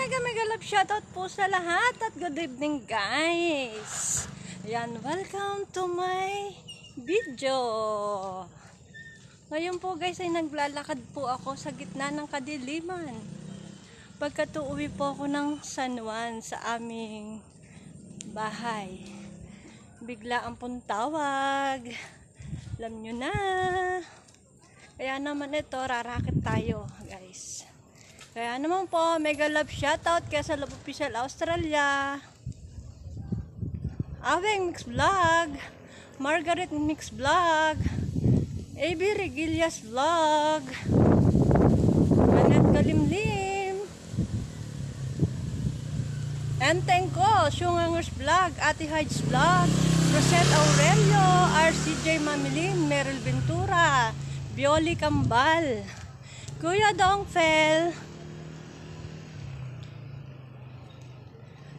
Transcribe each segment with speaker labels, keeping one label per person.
Speaker 1: mega love shoutout po sa lahat at good evening guys. Ayan, welcome to my video. Ngayon po guys ay naglalakad po ako sa gitna ng kadiliman. Pagkat uuwi po ako ng San Juan sa aming bahay. Bigla ang puntawag. Alam nyo na. Kaya naman ito, rarakit tayo guys. Kaya naman po, mega love shoutout kaya sa Love Official Australia. Aweng Mix Vlog, Margaret Mix Vlog, AB Regilias Vlog, Anet Kalimlim, Enteng ko, Shungangers Vlog, Ate Hides Vlog, Rosette Aurelio, RCJ Mamilin, Meryl Ventura, Bioli Kambal, Kuya Dongfel,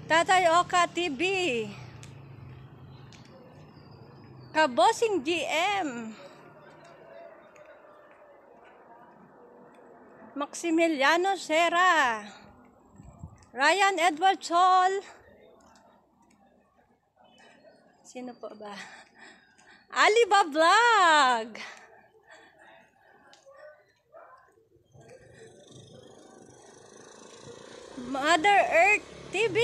Speaker 1: Tatay Oka TV, Kabosing GM, Maximiliano Serra, Ryan Edward Sol, sino po ba? Aliba Vlog, Mother Earth TV.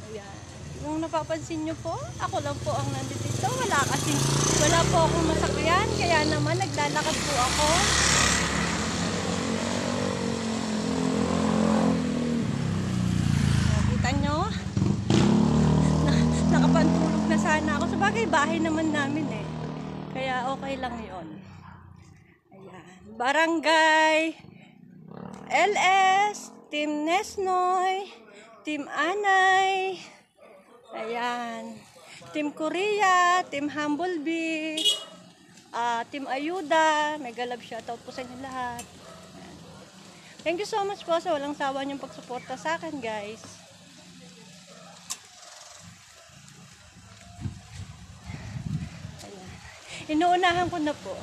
Speaker 1: Ayan. Yung napapansin nyo po, ako lang po ang nandito. Wala po akong masakyan, kaya naman naglalakad po ako. Kita nyo? Nakapantulog na sana ako. Sabagay, bahay naman namin eh. Kaya okay lang yon. Ayan. Barangay LS, Team Nesnoy, Team Anay, ayan, Team Korea, Team Humblebee, Team Ayuda, mega love shoutout po sa inyo lahat. Ayan. Thank you so much po sa walang sawa niyong pagsuporta sa akin guys. Ayan. Inuunahan ko na po.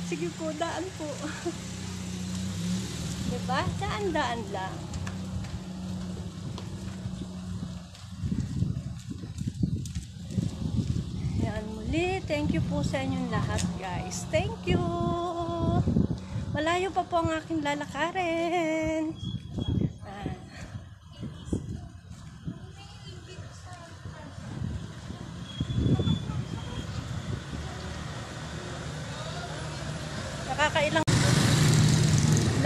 Speaker 1: Sige po, daan po. Diba? Daan-daan lang. Yan muli. Thank you po sa inyong lahat, guys. Thank you. Malayo pa po ang aking lalakarin. Nakakailang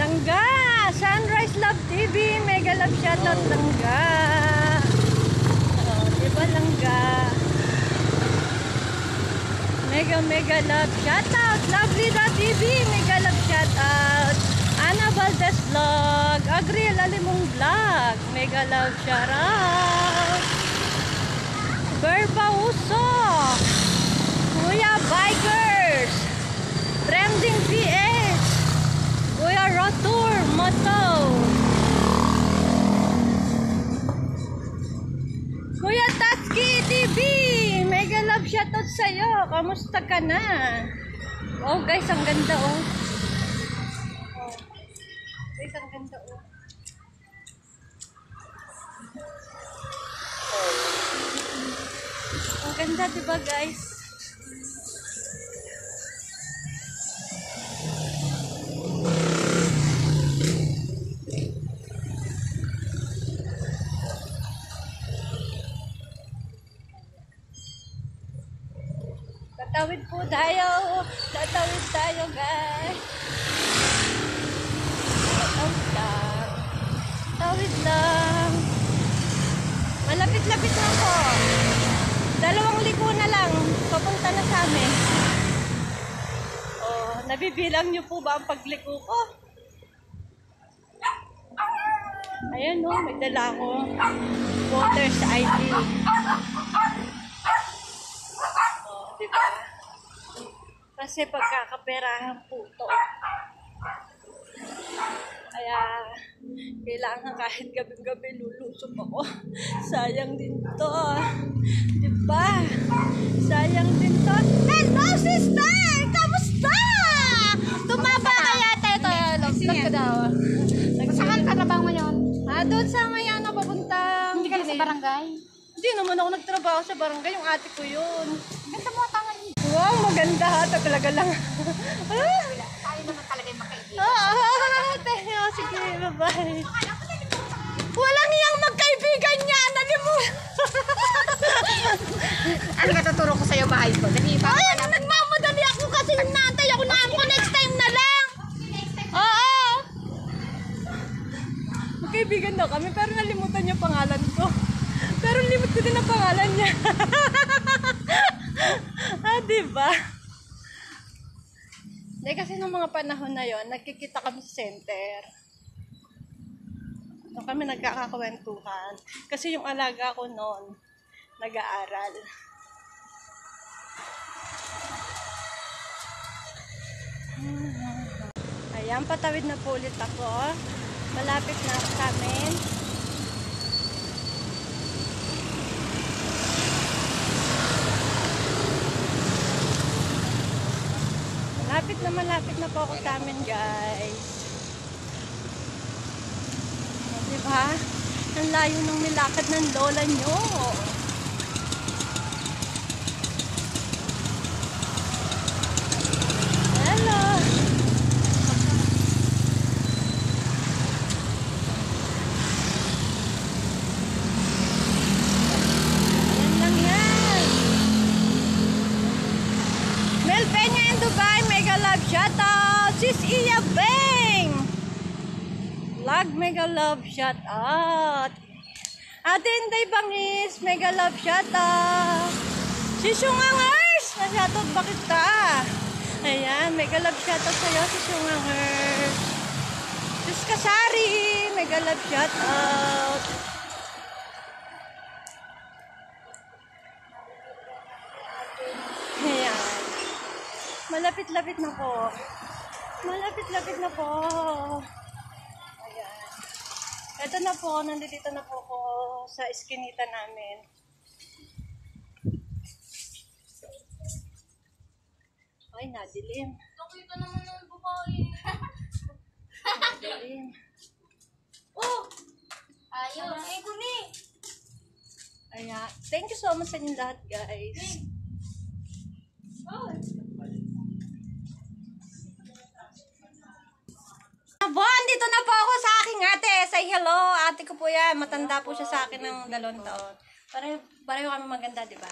Speaker 1: Langga, Sunrise Love TV, mega love shoutout Langga. Diba Langga? Mega love shoutout Lovely.tv, mega love shoutout Ana Valdez Vlog, Agriel Alimong Vlog, mega love shoutout Berpa Uso, Kuya Bikers, Trending PH, Kuya Rotur Moto, Kuya Tatski TV, mega love shoutout sa'yo. Kamusta ka na? Oh guys, ang ganda oh. Guys, ang ganda oh. Ang ganda diba guys? Tatawid po tayo. Tatawid tayo, guys. Tatawid lang. Tatawid lang. Malapit-lapit na po. 2 liko na lang. Papunta na sa amin. Oh, nabibilang niyo po ba ang pagliko ko? Ayan o, may dala ko. Voters ID. Diba? Kasi pagkakaperahan po ito. Kaya kailangan kahit gabi-gabi lulusog ako. Sayang din to. Diba? Sayang din to. Hello sister! Kamusta? Tumaba kaya tayo Nagsusulat ka daw.
Speaker 2: Saan ka trabaho ngayon?
Speaker 1: Doon sa may ano, papuntang...
Speaker 2: Hindi ka na sa barangay?
Speaker 1: Hindi naman ako nagtrabaho sa barangay. Yung ate ko yun.
Speaker 2: Ganda mo ang tangan niya.
Speaker 1: Wow, maganda ha. Talaga lang.
Speaker 2: Tayo naman talaga yung makaibigan.
Speaker 1: Ate. Sige, bye-bye. Walang iyang magkaibigan niya. Dali mo.
Speaker 2: Ano ka tuturo ko sa'yo bahay ko? Dali ba?
Speaker 1: Ay, nagmamadali ako kasi yung naantay ako na ko next time na lang. Oo. Magkaibigan daw kami pero nalimutan niya pangalan ko. Pero limit ko din ang pangalan niya. Diba? Hindi kasi nung mga panahon na yon, nagkikita kami sa center. Doon kami nagkakakwentuhan. Kasi yung alaga ko noon, nag-aaral. Ayan, patawid na po ulit ako. Malapit na sa amin. Malapit na po ako sa amin, guys. Diba? Ang layo ng nilakad ng lola nyo. Hello! Ayan lang yan. Mel Peña in Dubai, mega love shoutout! Sis Iya Beng! Vlog, mega love shoutout! Ate Inday Bangis, mega love shoutout! Sis Yungangers, na-shoutout ba kita? Ayan, mega love shoutout sa'yo, Sis Yungangers! Sis Kasari, mega love shoutout! Ayan. Malapit-lapit na po. Malapit-lapit na po. Ayan. Ito na po, nandito na po ako sa iskinita namin. Ay, nadilim.
Speaker 2: Nakita naman ng babae.
Speaker 1: Nadilim.
Speaker 2: Oh! Ayos. Ay, kuni.
Speaker 1: Ayan. Thank you so much sa inyong lahat, guys.
Speaker 2: Oh.
Speaker 1: Bon, dito na po ako sa aking ate. Say hello. Ate ko po yan. Matanda po siya sa akin ng 2 taon. Pareho kami maganda, di ba?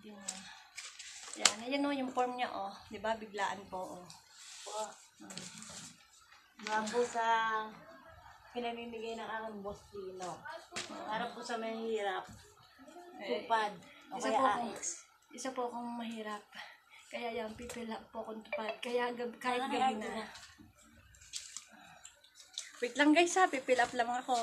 Speaker 1: Di ba? Yan. Ayan o, yung form niya o. Di ba? Biglaan po o.
Speaker 3: Mga po sa pinamimigay ng aking boss Tino. Para po sa mahirap. Tupad. O
Speaker 1: Isa
Speaker 3: kaya
Speaker 1: po akong,
Speaker 3: AX.
Speaker 1: isa po akong mahirap. Kaya yan, pipila po akong tupad. Kaya kahit gabi na. Wait lang guys ha, pipill up lang ako.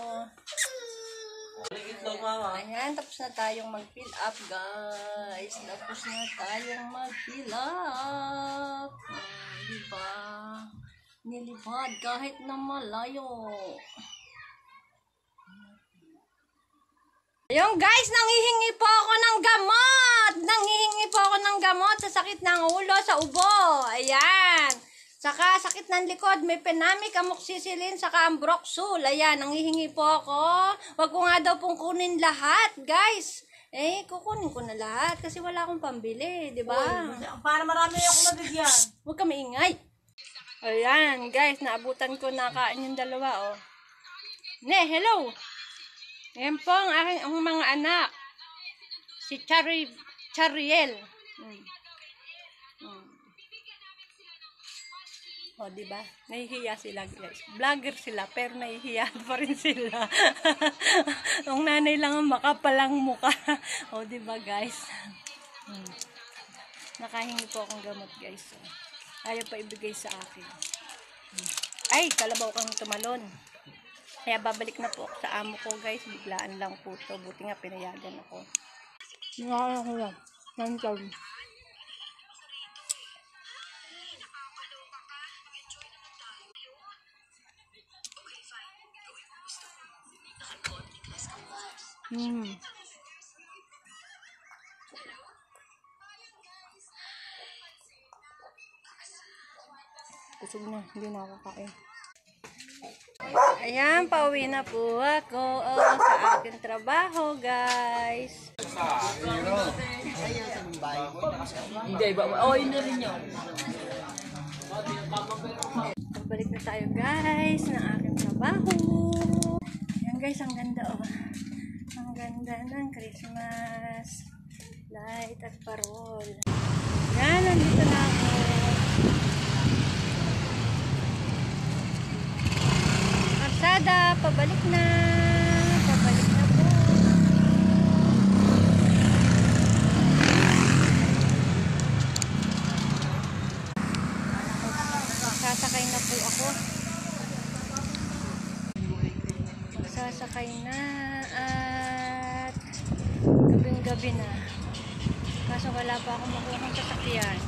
Speaker 1: Ayan, tapos na tayong mag-fill up guys. Tapos na tayong mag-fill up. Diba? Nilipad kahit na malayo. Ayun guys, nanghihingi po ako ng gamot. Nanghihingi po ako ng gamot sa sakit ng ulo, sa ubo. Ayan. Saka sakit ng likod, may Penamic, amoxicillin, saka ambroxol. Ayan, nanghihingi po ako. Wag ko nga daw pong kunin lahat, guys. Kukunin ko na lahat kasi wala akong pambili, di ba?
Speaker 3: Para marami akong mabigyan.
Speaker 1: Huwag ka maingay. Ayan, guys, naabutan ko na kain yung dalawa, oh. Ne, hello. Ayan po ang mga anak. Si Chariel. O, diba? Nahihiya sila, guys. Vlogger sila, pero nahihiya pa rin sila. Ang nanay lang ang makapalang muka. O, diba, guys? Nakahingi po akong gamot, guys. Ayaw pa ibigay sa akin. Ay, kalabaw kang tumalon. Kaya babalik na po ako sa amo ko, guys. Biglaan lang po to. Buti nga pinayagan ako. Nakakaya ko lang. Nandiyan. Kusog na, hindi na ako kain. Ayan, pauwi na po ako sa aking trabaho, guys.
Speaker 3: Hindi, okay na rin yun.
Speaker 1: Balik na tayo, guys, ng aking trabaho. Ayan, guys, ang ganda, oh. Ang ganda ng Christmas light at parol. Ayan, nandito na ako. Karsada, pabalik na. Pabalik na po. Sasakay na po ako. Sasakay na at gabing-gabi na. Kaso wala pa akong makuha ng sasakyan.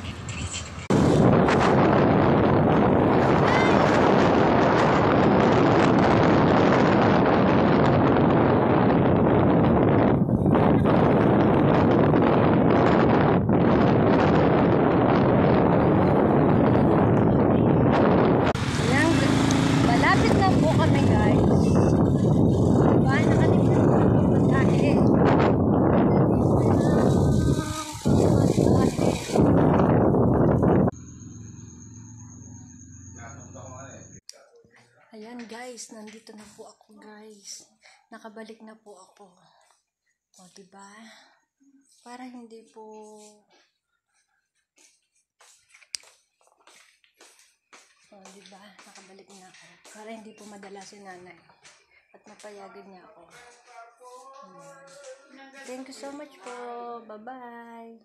Speaker 1: Ayan, malapit na po kami, guys. Diba? Nakalimutan ko ang pagkahe. Ayan, guys, nandito na po ako, guys. Nakabalik na po ako. O, diba? Para hindi po diba? Nakabalik na ako. Para hindi po madala si nanay. At mapayagan niya ako. Thank you so much po. Bye-bye.